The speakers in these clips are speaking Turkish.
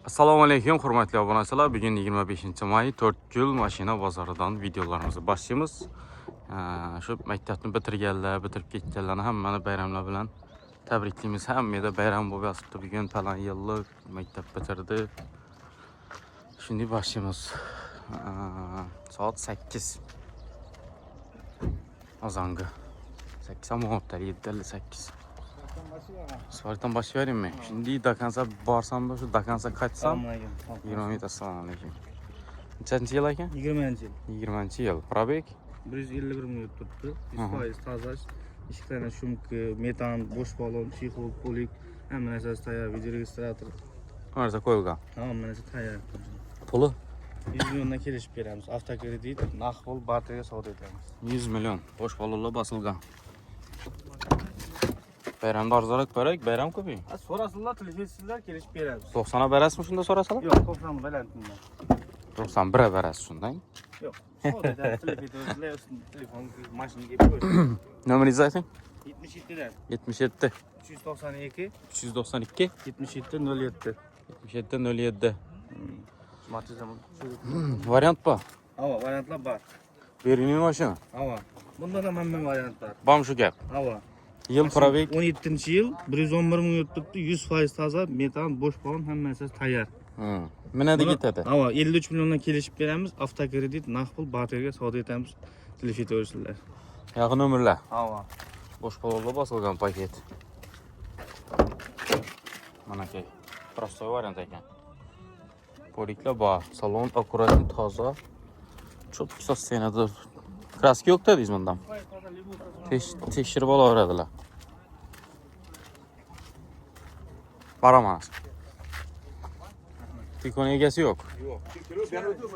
Assalomu alaykum, hurmatli obunachilar. Bugun 25-may 4 mashina bozoridan videolarimizni boshlaymiz. Shu maktabni bitirganlar, bitirib ketganlarni hammani bayramlar bilan tabriklaymiz. Hammada bayram bo'lib yotibdi. Bugun falan yillik maktab bitirdi. Şimdi başlayamiz. Soat 8. Azangı. 8 ama 7:58. Svartdan başlayayım mı? Şimdi Dakansa barsam da şu Dakansa kaçsam 20 metre. Assalomu alaykum. Nechanchi yil ekan? 20-yil. 20 yil. Probek 151 minut turibdi. 100% tozalash, ishqalana shumki, metan, bo'sh balon, chexol, polik, hamma narsasi tayyor, video registrator. narsa qo'yilgan. Hamma narsa tayyor. Puli 100 milliondan kelishib beramiz. Avtokredit, naqd pul barterga savdo etamiz. 100 milyon. Boş balonlar basılgan. Bayramda arzarak barak, bayram ko'ping. So'rasizlar, telefonsizlar, kelishib beramiz. 90'a berasmi shunda so'rasalar? Yo'q, to'g'ri balandindan. 91'e berasiz shundan. Yo'q. Savdo etamiz, telefon, mashinaga qo'yib. Nomeringizni ayting. 77dan 77 392 392 77 07. 77 07. Smart zaman. Variant bu. Hava, variantlar bor. Berinin maşını. Hava. Bunda da hamma variant bor. Bam şu gap. Hava. Yıl probek 17-yil 111 minut turibdi, 100% toza, metan, bo'sh balon hammasi tayyor. Minadi ketadi. Hava 53 milliondan kelishib beramiz, avtokredit, naqd pul barterga savdo etamiz. Telefon ko'rsizlar. Yaqin ömürlər. Hava. Boş balonla basılgan paket. Mana ki. Prostoy variant ekan. Poliklar bor. Salon akkuratli, toza. Çok kısa senadır. Kraska yo'q dedingiz bundan. Tekshirib olaveradilar. Baramas. Tikon egasi yo'q.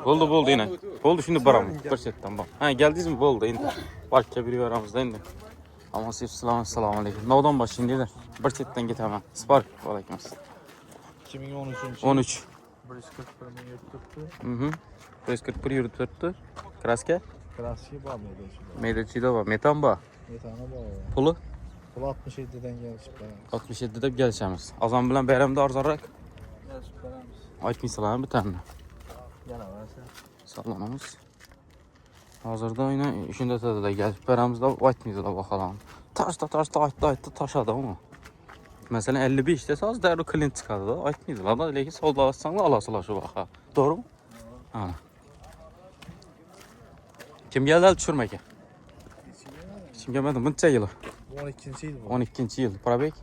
Bo'ldi yine. Bo'ldi shunda boraman. Bir chetdan bor. Ha, keldingizmi? Bo'ldi endi. Balki bir aramizda endi. Ama siz assalomu alaykum. Navdan boshlaying dedi. Bir chetdan ketaman. Spark alaykum. 2013. 13. 141 minut turibdi. 141 yurib turibdi. Kraska? Kraska bor medachi. Meydachida bor. Metan bor. Metani bor. Puli? Pul 67dan kelishib beramiz. 67 deb kelishamiz. Azon bilan bayramda arzonroq. Kelishib beramiz. Aytmaysizlarmi bitanni? Yana varsa. Sog'lanamiz. Hozirda yine shunda tadida kelib beramiz deb aytmaysizlar baholan. Tashda aytdi tashadi uni. Mesela 55 desangiz darrov klient chiqadi da, aytmaysizlar da, lekin savdolasanglar olasizlar shu baho. To'g'rimi? Ha. Kim geldi tushirmaga? Kim gelmedi? Buncha yili? 12-yil bu. 12-yil. Probek?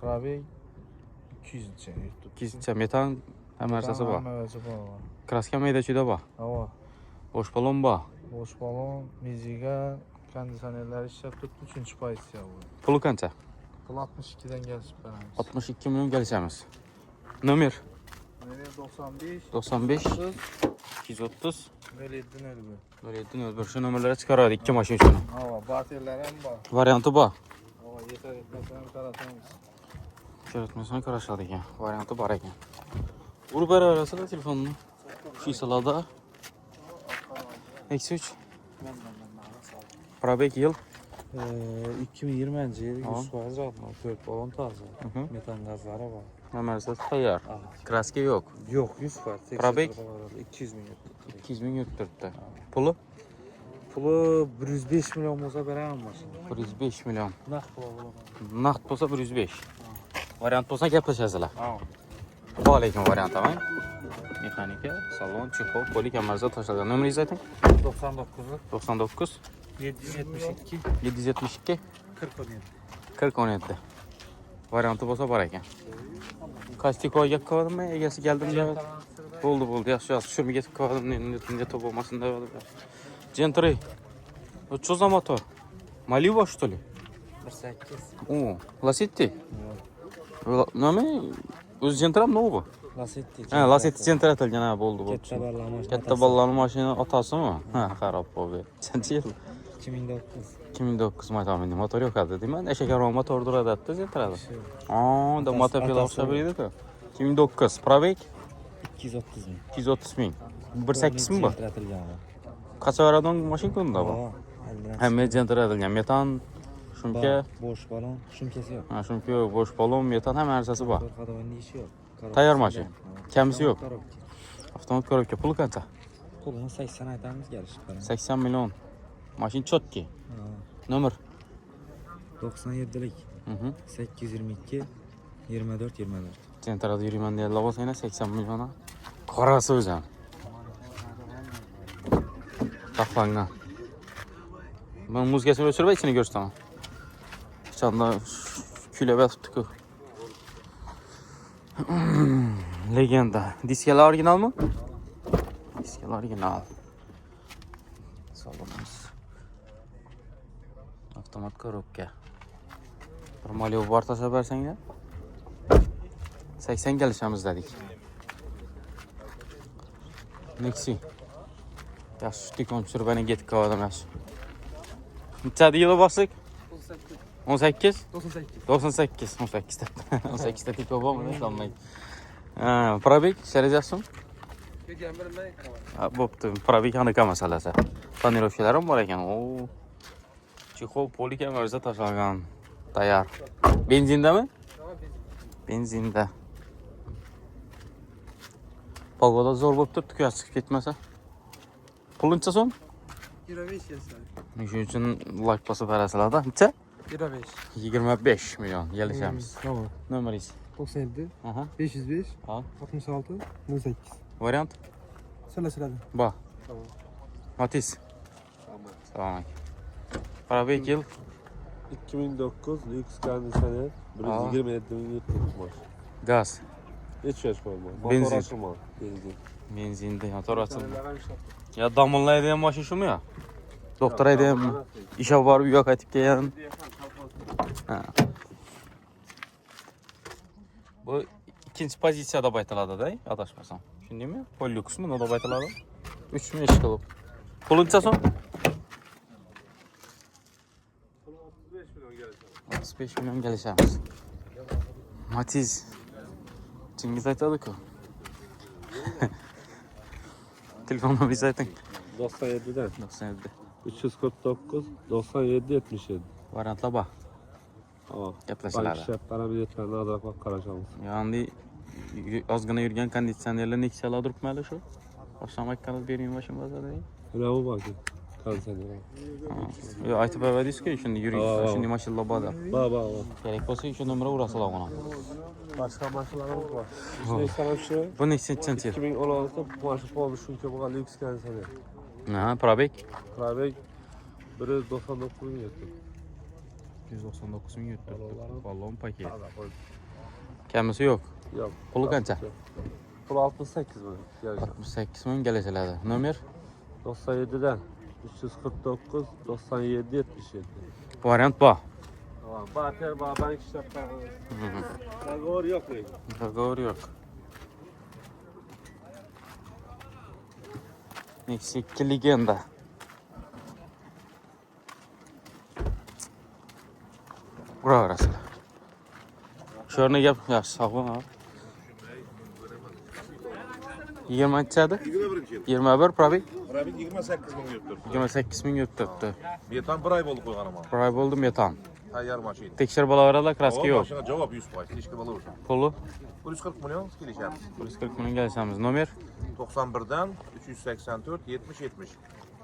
Probek 200 200 metan hamma narsasi bor. Hammasi bor. Kraska maydachida bor. Havo. Bo'sh balon bor. Bo'sh balon, miziga, konditsionerlar ishlab turibdi, 3-pozitsiya bu. Puli qancha? Pul 62dan kelishib beramiz. 62 milyon kelishamiz. Nomer 95 95 230 0701. 0701. Şu nomerlere çıkaradi ikki mashina shuni. Havo, bateriyalar ham bor. Varianti bor. Havo, yetar etmasdan qaratamiz. Ko'ratmasdan qarashadi ekan. Varianti bor ekan. Urib beraverasizlar telefonni. Shisalarda. X3 Probek yil 2020-yil Tamam. 100% alma, 4 balon toza. Metan gazlari bor. hamma narsasi tayyor. Kraska yo'q. Yo'q, 100%. Probek? 200 ming. 200 ming yurib turibdi. Puli Puli 105 million bo'lsa beraman mashina. 105 milyon. Naqd pul olaman. Naqd bo'lsa 105. Variant bo'lsa gaplashasizlar. Ha. Bor lekin variant ham. Mexanika, salon, chexol, polik hamma narsa tashlangan. Nomeringizni ayting. 99 99 772 772 47. 4017. Varianti bo'lsa bor ekan. Kastikoga gap qilmadimmi? Egasi keldimi? Bo'ldi. Yaxshi. Tushirib ketib qoldim. Endi to'p bo'lmasin deb. Gentry. Что за мотор? Malibu что ли? 18. О, Lacetti. Nima? O'zi Gentram novi. Lacetti. Ha, Lacetti Gentra atalgan, ha, bo'ldi. Katta ballarning mashina otasimi? Ha, xarob bo'ldi. Qancha yil? 2009. 2009 motorli motor yo'q edi, deyman. Eshakaro motor duradi, Gentrada. Da motor pil o'xshab edi-ku. 2009 Probek 230 ming. 230 ming. 1.8 mi bu? Qancha beradi mashina unda bu? Hamma Gentra atalgan. Metan shumka, Bo'sh balon, shumkasi yo'q. ha, shumka yo'q, bo'sh balon, metan hamma narsasi bor. Qadavonni ishi yo'q. Tayyor mashina. Kamisi yok. Korobka. Avtomat korobka. Puli qancha? Pulini 80 aytamiz kelishib. 80 milyon. Mashina chotki. Nomer. 97lik. 822 24 24. Sentrada yürüymen diye lavabo sene 80 milyona. Qarasi o'zim. Taxlangan. Ben muzikasini o'chirib ichini ko'rsataman. Chanda kuylab yotibdi-ku. Legenda. Diskalar originalmi? Diskalar original. Salonimiz. Avtomat korobka. Bir malyo bor tashlab bersanglar. 80 kelishamiz dedik. Nexi. Yaxshi shtikon tushirib bana ketib qoldim yaxshi. Necha yili bosdik? 18? 98. 18 deb. 18 da tik bo'lmaydi, eslolmaydi. Probek sharajasizmi? Bo'pti. Probek qanaqa masalasi? Tonirovkalar ham bor ekan. O. Chexol polik ham o'zi tashlangan. Tayyor. Benzindami? Benzinda. Pogoda zo'r bo'lib turibdi, quyosh chiqib ketmasa. Puluncha so'm? 25 yasar. Shuning uchun like bosib berasizlar-da. Necha? 25. 25 milyon gelişemiz. Tamam. Numeriz. 97 Aha. 505 Al. 66 08. Variant. Söyle. Ba. Tamam. Matiz. Tamam. Parabek yıl. 2009 lüks kondisyoner 127 bin tutmuş. Gaz. Hiç şaşmam. Benzin. Motor açılma. Benzin. Benzinde motor açıldı. Ya damıllaydı diyen maşın şu mu ya? Doktora diyen işe var bir yok etip gelen. Bu ikinci pozisiyada baytaladı da adaşmasam. Şimdi mi? Pollux mu? O da baytaladı. 3 mü eşit olup. Pulunca son? 35 milyon gelişemiz. Matiz. Cengiz aytadı ki. Telefonla biz aytın. 97'den 97. 349 97 77. Variantla bak. Tamam. Yaplaşılar. Bank şartlarına biletlerine adarak bak karışamız. Yani az gına yürüyen kondisyonerlerin ikisi ala durup mu şu? Akşam ayıkkanız bereyim başım bazada değil. Ne bu bakayım? Kondisyoner. Ya aytıp evveliyiz ki şimdi yürüyün. Şimdi maşallah bada. Baba. Gerek olsa şu numara uğrasılar ona. Başka maşalarımız var. Şimdi sana bir şey. Bu ne için? 2016'da bu maşı olmuş çünkü bu lüks kondisyoner. Ha, Probek. Krabek 199 bin yatıyor. 199 bin yuttu. Vallahi paket. Kendisi yok. Yok. Pulu kança? Pul 68 bin. 68 bin geleselerde. Numar? 97'den 349 97 77. Variant bu. Tamam. Bater bank şartlarına. Sagor yok mu? Doговор yok. Meksik legenda. Bura arası. Şöyle yap. Ya sağ ol abi. 20 çadı? 21 probik. Probik 28 bin yurttur. 28 bin yuttu. Metan bir ay oldu koyğanım abi. Pray buldum metan. Tayyar maşin. Tekşir balavarada kraski O yok. maşına cevap 100 pay. Keşke balı olsun. Pulu 140 milyon gelişemiz. 140 milyon gelsemiz. Numar 91'den 384 70 70.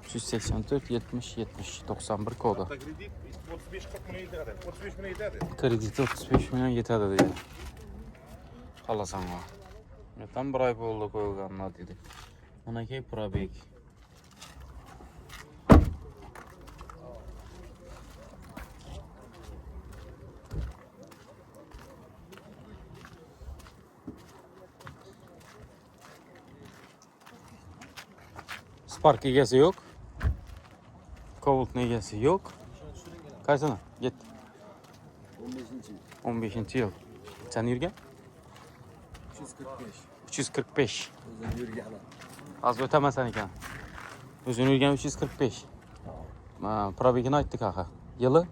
384 70 70 91 kodu. Kredi 35-40 milyon yeter. 35 milyon yeter. Krediti 35 milyon yeterdi dedi. Xalasan o. Metan bir ay oldu koyulganlar dedi. Ona ki probek. Spark egesi yok. Kovult egesi yok. Kaçsana? Git. 15. yıl. Sen yürgen? 345. Az ötemesen iken. Özün yürgen 345. Probekini ayttık aha. Yılı?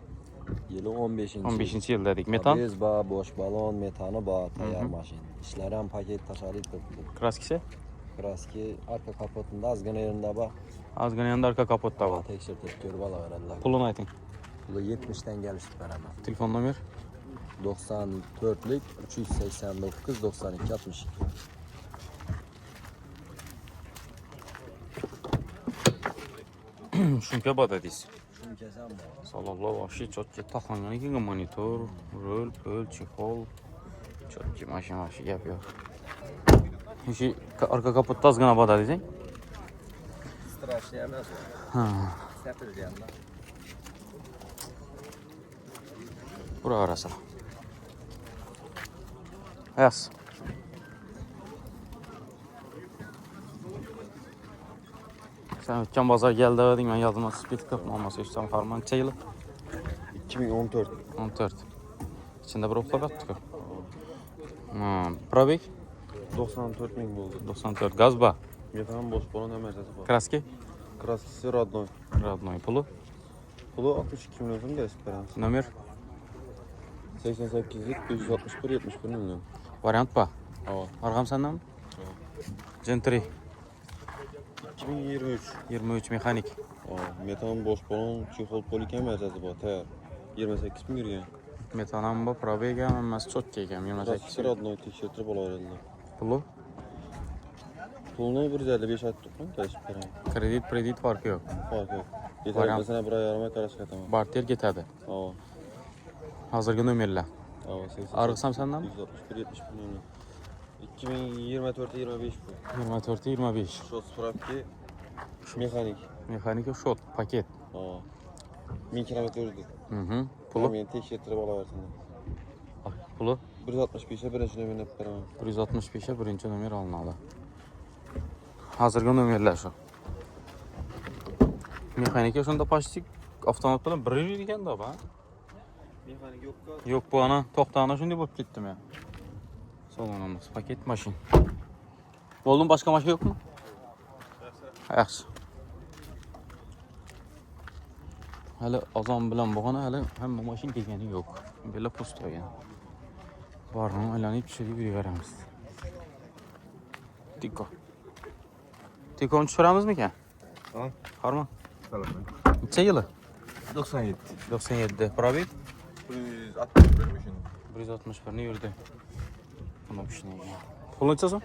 Yılı 15. 15. yıl dedik. Metan? Bez bağ, boş balon, metanı bağ, tayar maşin. İşleren paket taşarı tutuldu. Kraskisi? Kraski arka kapotunda azgına yerinde bağ. Az gene yanında arka kapotta var. Tekşir tepkiyor bala verenler. Pulunu aytın. Pulu 70'ten geliştik beraber. Telefon numara? 94'lük 389 92 62. Şunka bada deysiz. Şunu kesem var. Salonlar vahşi çotki taxlangan ekan monitor, rul, pul, chexol. Çotki mashina gap yo'q. Şu arka kaputda ozgina bada deysang. Strashni emas. Ha. Sepilganda. Bura arası. Yaz. Sen ötken bazar geldi dedin, ben yadıma split kapmaması üstten farman çayılı. 2014. 14. İçinde bir oklap yaptık o. Probek 94 bin oldu. 94. Gazba. Metan boş balon emerjesi var. Kraski. Kraskisi Radnoy. Radnoy pulu. Pulu 62 milyon so'm gelip beramiz. Nömer. 88'lik 561 71 milyon. Variant ba. Ava. Argam senden mi? Gentry. 2023. 23 mekanik. Ava. Metan boş balon çiğhol polik emerjesi var. Tayar. 28 bin yürüyen. Metanam ba. Probek emez çok keykem. 28. Kraskisi Radnoy tekşirtiri bolaverdi. Pulu. Pulunu 155 attık mı? Gelip beramiz. Kredit farkı yok. Fark yok. Yeter Variant. mesela buraya yarama karşı katamam. Barter getadi. Ava. Hazırgı nömerler. Ava 88. Arıqsam senden mi? 161 71 milyon. 2024 25 bu. 24 25. Şot spravki mekanik. Mekanik shot paket. Ava. 1000 kilometre yürüdü. Hı. Pulu. Hemen tekşirtiri bolaversin. Pulu. 165'e birinci nömrünü hep veremem. 165'e birinci nömer alınmalı. Hazırgı nömerler şu. Mekanika şunda plastik avtomat bilan bir yil ekan da ba. Mekanik yok ka. Yo'q bu ana to'xtagani shunday bo'lib ketdimi ya. Salonimiz paket mashin. Bo'ldim boshqa mashina yo'qmi? Yaxshi. Hali azon bilan bo'lgani hali hamma mashina kelgani yo'q. Bela post qo'ygan. Borni aylanib tushirib yuraveramiz. Tiko. Tikoni tushiramizmi ekan? Ha. Harman. Salam. Necha yili? 97. 97. Probek 160 vermişsin. 161 ni yurdi. Buna bir şey ne ya? Pulunca son?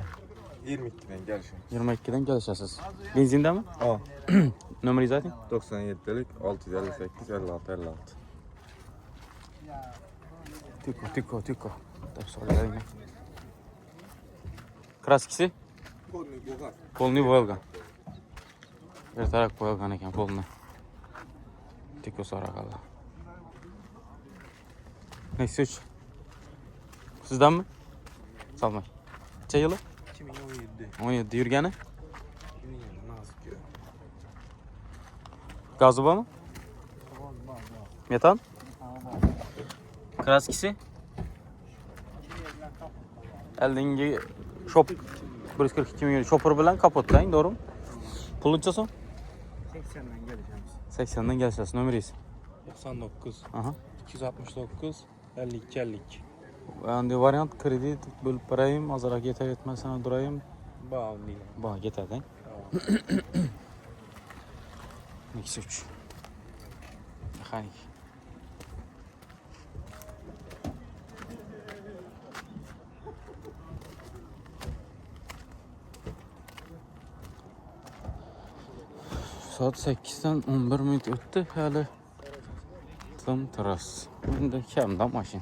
22'den gelişim. 22'den gelişəsiz. Benzinde mi? Aa. Nömeri zaten? 97'lik 658 56 56. Tiko. Tabii sorular yine. Kraskisi? Polni boyalgan. Bir taraf boyalgan ekan polni. Tiko so'rag'ali. Neyse 3. Sizden mi? Salmay. Necha yili? 2017. 17 yurgani? Nazik yo'q. Gazı var mı? Metan? Kraskisi? Eldingi shop 142 milyon shopper bilan kapotlang, doğru mu? Puluncha son? 80'den geleceğimiz. 80'dan gelişəsiz. Nömeringiz? 99, Aha. 269, 52, 52. Endi variant kredit bölüp berayim, azırak yeter etmez sana durayım. Bağlı. Ba, yeter den. 2-3. Mekanik. Saat 8'den 11 minut öttü. Hali tım tıras. Şimdi kamda maşin.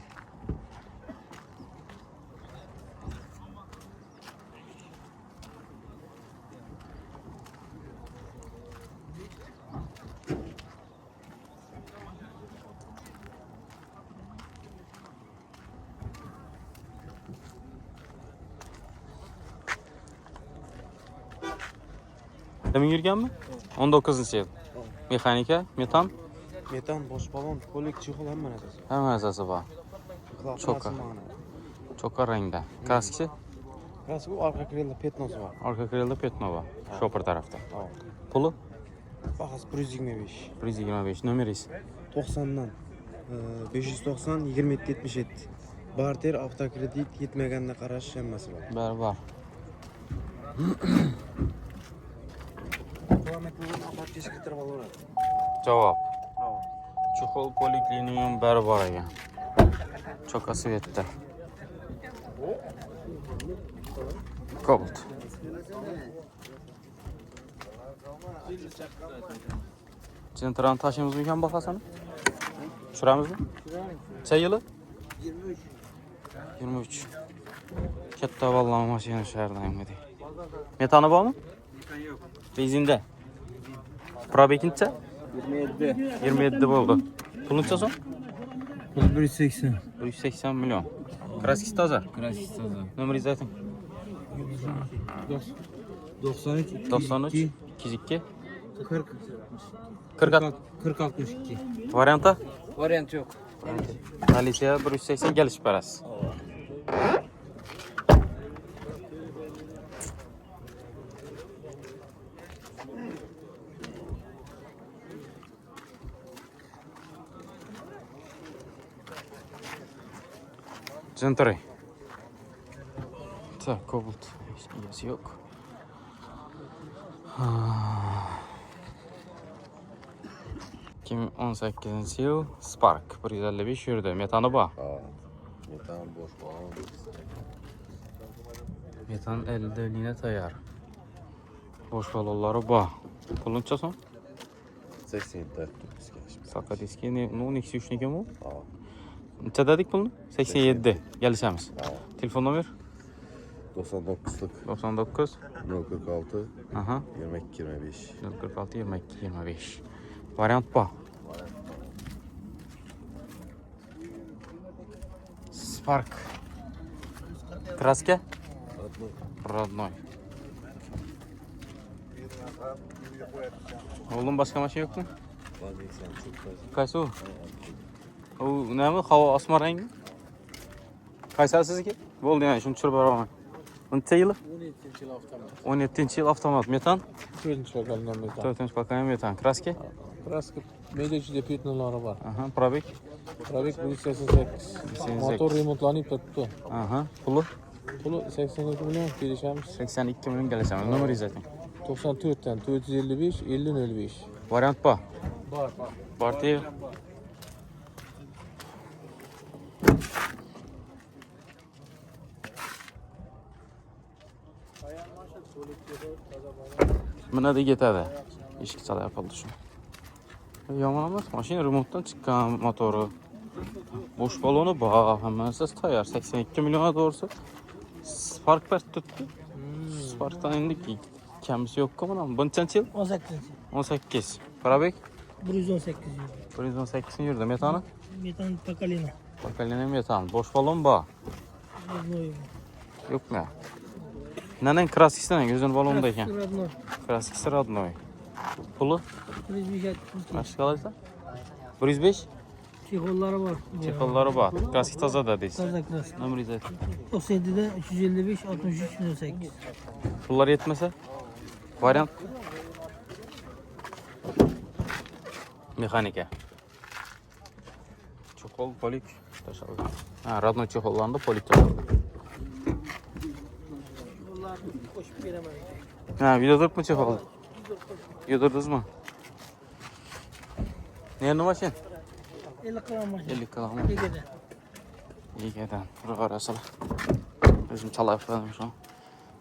Demin yürgen mi? 19. yıl. Mekanika, metan, Metan, boş balon, polik, çiğhol hemen esası. hemen esası var. Çok. Çok rengde. Kraskisi? Burası bu arka kriyelde petnosu var. Arka kırıldı Petnova. Shopper tarafta. Pulu? Bakası 125. 125. Nömeriz. 90'dan 590 27 77. Barter avtokredit yetmegende qarash hammasi bor. Var. Kilometrdan apat teskirtirib olaveradi. Cevap. Çuxol polikliniyum var ekan. Çok asvetda. Cobalt. Centran taşıyımız mı bakasana? Şuramız mı? Çay yılı? 23. 23. Katta vallahi maşina şəhərdəyim dedi. Metanı var mı? Metan yok. Benzinde. Probekinçe? 27. 27 oldu. Pulunça son? 180. 180 milyon. Kraskisi taza. Krasis taza. Nömrü zaten. 93. 93 202 40. 40 40 62. varianta. Variant yok. Galicia 180 geliş parası. Century. Tak, Cobalt. Hiç yok. 2018 yıl Spark 155 yürüdü. Metanı bu. Metan boş bağlı. Metan 50 dönüğüne tayar. Boş balonları bu. Pulunça son? 87 tutmuş gelişmiş. Saka diski ne? No, neksi 3 ne mu? Aa. Neçə dedik bunu? 87. Gəlişəmiz. Aa. Telefon nömrə? 99'luk 99 046 aha 22 25. 46 22 25. Variant bu. Spark. Kraska? Родной. Oğlum başka maşın yok mu? Var mı sen çok fazla? Kaysı o? O ne mi? Hava asma rengi. Kayseri sizinki? Oldu yani şunu çırp arabama. Bunun yılı? 17. yıl avtomat. 17 yıl avtomat. Metan? 4. bakalım metan. 4 bakan metan. Kraski? Kraska medyacıda piyatnaları var. Aha, probek. Trafik 188. Motor remontlanıp tuttu. Aha, pulu? Pulu 82 milyon gelişemiz. 82 milyon gələcəm. Nömrə zaten. 94'ten 455 50 05. Variant bu. Var. Partiya. Buna da getədi. İşki çala yapıldı şu. Yaman olmaz. Maşın remontdan çıkan motoru. Boş balonu bax. Hemen ses tayar. 82 milyona doğrusu. Spark pert tuttu. Spark'tan indik. Kəmisi yok ama. Bunun çənç yıl? 18. 18. Parabek? 118 euro. 118 yurdu. Metanı? Metan Pakalina. Bakalım metan. Boş balon bax. Родной. Yok mu? Nenen kraskisi ne? Gözün balondayken. Родной. Kraskisi Radnoy. Pulu? 152. Kaç kalırsa? 105. Çikolları var. Çikolları var. Kraski taza da deyiz. Taza krask. Nömrə zaten. 97'de 355 63 08. Pullar yetmese? Variant. Mexanika. Çokol, polik. Taşaldı. Ha, Radnoy çekollarında polik taşaldı. Çikollar koşup gelemez. Ha, videoduruk mu çekol? Videodurdunuz mu? Ne maşın? 50 gram var. 50 kg. Ege'de. İyi geden. Buraya arasala. Özüm çalayıp verdim şu an.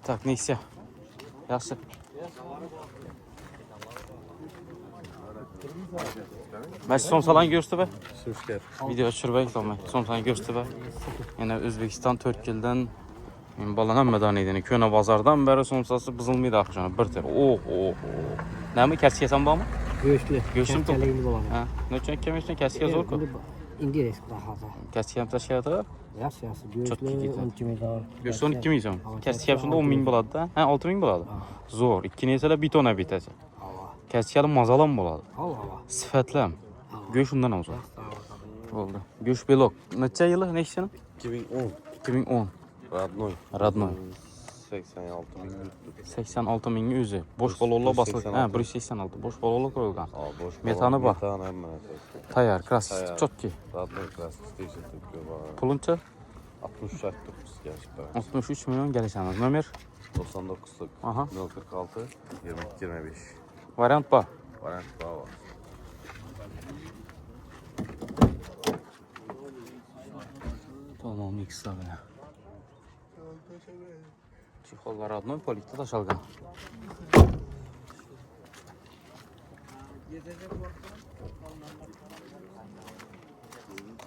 Tak neyse. Yaxşı. Ben son salan göstəbə. Sürüşker. Video çürbəy olmay. Son salan göstəbə. Yəni Özbekistan Türkildən balanan mədan edini köhnə bazardan bəri sonsası bızılmıydı axşam. Bir tər. Nəmi kəskəsən var mı? Göğüslü. Göğüslü mi Kerkeleğini bulamam. Ha, nöçən kəmişdən kəskə zor ku. İngiliz daha. Kəskəm təşkilatı. Yas yas. Çok iyi Göğüslü gitti. 12 milyon. Göğüslü 12 milyon. Ama Kəskəmsində 10 min buladı da. Hə 6 min buladı. Zor. 2 neçələ bir tona bitəcək. Allah. Kəskəli mazalan buladı. Allah Allah. Sifətləm. Göğüş ondan olacaq. Oldu. Göğüş belok. Neçə yılı? Nə işin? 2010. 2010. Radnoy. Radnoy. 86 bin yuttu. 86 minli üzü. Boş balolla basılır. Hə, 186. Boş balolla qoyulğan. Aa boş. Metanı bax. Metanı hemen atayım. Tayar, krask. Tayar. Çok ki. Radnoy klasik station tutuyor bana. Pulunça 60 şart tutmuş gerçekten. 63 milyon gəlişəmiz. Nömər 99'luk Aha. 046 22 25. variant var. Variant daha var. Tamam, ikisi də belə. Çixollar adının polikdə daşalğan.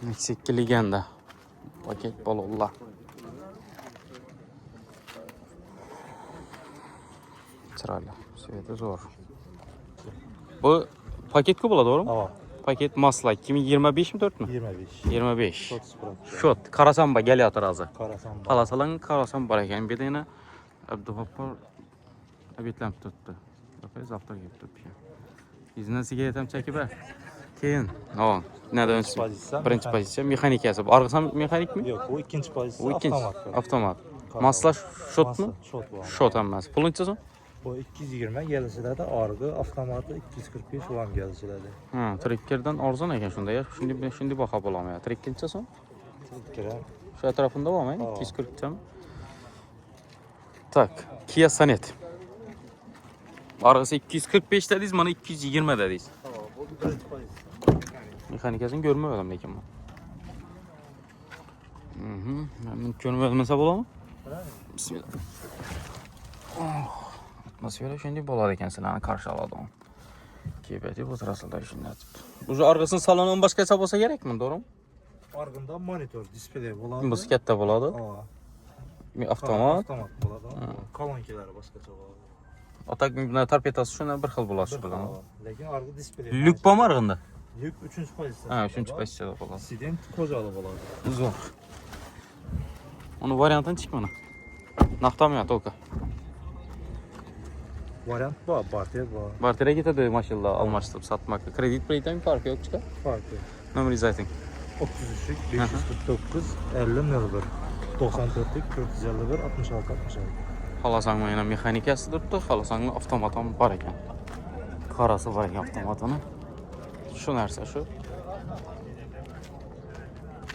Meksika legenda. Paket balonlar. Chiroyli. Sveti zo'r. Bu paketga bo'ladi, to'g'rimi? Ava. Paket masla 2025 mi 4 mi? 25. 25. Sprat. Shot. Qarasam ba gelyapti hozir. Qarasam bor. Palasalan qarasam bor ekan. Bu yerda yana Abdug'oppor obetlanib turibdi. Yo'q, zavtga kelib turibdi. Biznesiga yetam chekib ber. Keyin, no, neden pozitsiya, birinchi pozitsiya mexanikasi. Arg'isi ham mexanikmi? Yo'q, bu ikkinchi pozitsiya. Bu ikkinchi avtomat. avtomat. Masla shotmi? Shot bu. Shot emas. Pulunchi so'm? Bu 220 gelişilerde, argı avtomatı 245 olan gelişilerde. Ha, trekkerdan arzon ekan shunda ya. Şimdi baha bo'laman ya. Trekkinchi so'm? Kira. Şu tarafında var mı? 240 cam. Tak. Kia Sonet. Arası 245 dediyiz, bana 220 dediyiz. Bu birinci pozitsiya. Mexanikasını görmedim lekin ben. Ben görmedim mesela bulamı? Bismillah. Nasıl öyle şimdi buladı ekan sizlarni karşı aladım. Kibeti bu sırasında şimdi. Bu arkasının salonun başka hesap olsa gerek mi? Doğru mu? Argında monitör, display buladı. Bu skette buladı. Ava. Bir avtomat. Avtomat buladı. Kolonkileri başkaça buladı. Atak bir torpedası şuna bir xil bulaşı bilan. Lekin argı display. Lük var mı argında? Lük 3. pozitsiya. Ha, 3. pozitsiyada buladı. Sident kocalı buladı. Zor. Onu variantını çıkmana. Naqtamıyor toka. Variant bu, barter bu. Bartere gitadi maşallah almashtırıp satmakta. Kredit paydan farkı yok çıkar. Farkı. Numara zaten. 33 549 50 01 94 451 66 66. Xalasangma yana mexanikası durdu. Xalasangma avtomatam var ekan. Qarası var ekan avtomatını. Şu narsa şu.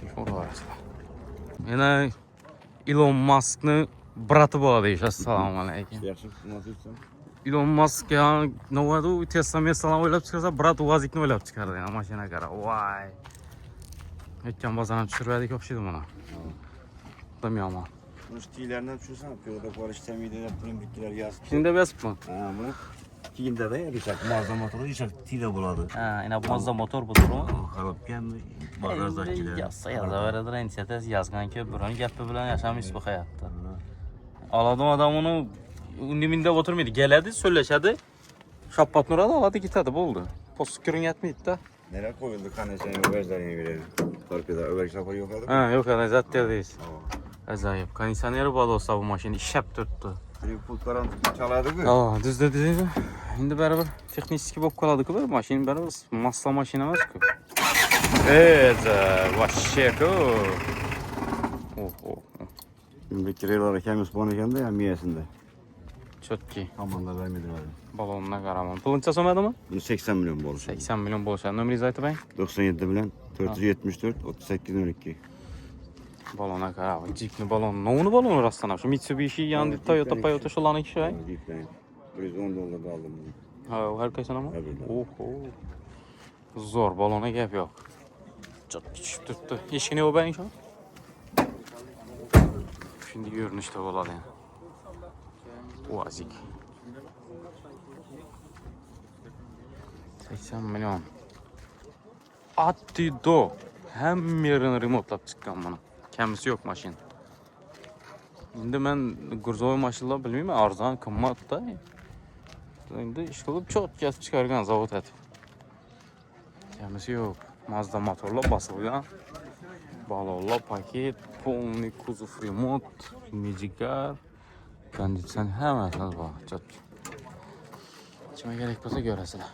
Telefon var aslında. Yana Elon Musk'ni brati bo'ladi deyishadi. Assalomu alaykum. Yaxshi, nasibsan. Elon Musk ya navadu Tesla o'ylab chiqarsa, brat UAZ'ni o'ylab chiqardi. Yani mashina qara. Voy. O'tgan bozorni tushirdik o'xshaydi buna. Tam yomon. Bunu stilerden tutuyorsan, piyoda barış temide yaptığın bitkiler yaz. Şimdi besipmi? Ha, bunu kiyinde de yapacak. Mağaza motoru yiyecek. Tile buladı. Ha, ina Mazda motor bu durumu. Kalıp geldi. Bagajdakiler. Yazaveradi, inisiyativ yozganki, biron gapi bilan yashamaysiz bu hayotda. Aladim adam uni undiminde o'tirmaydi. Keladi, so'zlashadi. Shappat nuradi, oladi, ketadi, bo'ldi. Post ko'rinyapmaydi-da. Nereye koyuldu kanesenin övezlerini verelim. Torpida över şapır yok aldı. Ha, yo'q, ana zattiyadayız. Ajoyib. Konditsioneri bor do'stlar, bu mashina ishlab turibdi. Tripodlardan çaladı mı? Aa, düzde. Endi baribir texnik bo'lib qoladi-ku, bu mashina baribir masla mashina emas-ku. Вообще-ku. Bir kireler kemis boniganda ya miyesinde. Chotki. Amanlar vermedi abi. Balonuna qaraman. Puluncha so'madimi? Bunu 80 milyon borç. 80 milyon bo'lsa, nomeringizni aytib bering. 97 bilen 474 38 12. Balona qarab, jipni balon. Novuni baloni rostdan ham. Shu Mitsubishi yandı Toyota shularniki shu. $110 aldım bunu. Ha, har qaysini mi? Evet. Oho. Zo'r balona gap yo'q. Chotki tushib turibdi. Eshikni yopib bering shu. Şimdi görünüşte bo'ladi yani. Uazik. 80 milyon. Attido. Hem yerini remontlab chiqqan buni. Kamisi yo'q mashina. Endi men Gurzoy mashinalar bilmayman, arzon, qimmatda. Endi ish qilib cho'tkasi chiqargan zavod etib. Kamisi yo'q. Mazda motorlar bosilgan. Balonlar paket, полный kuzov remont, Magicar, konditsioner hammasi bor. Chotki. Kima kerak bo'lsa ko'rasizlar.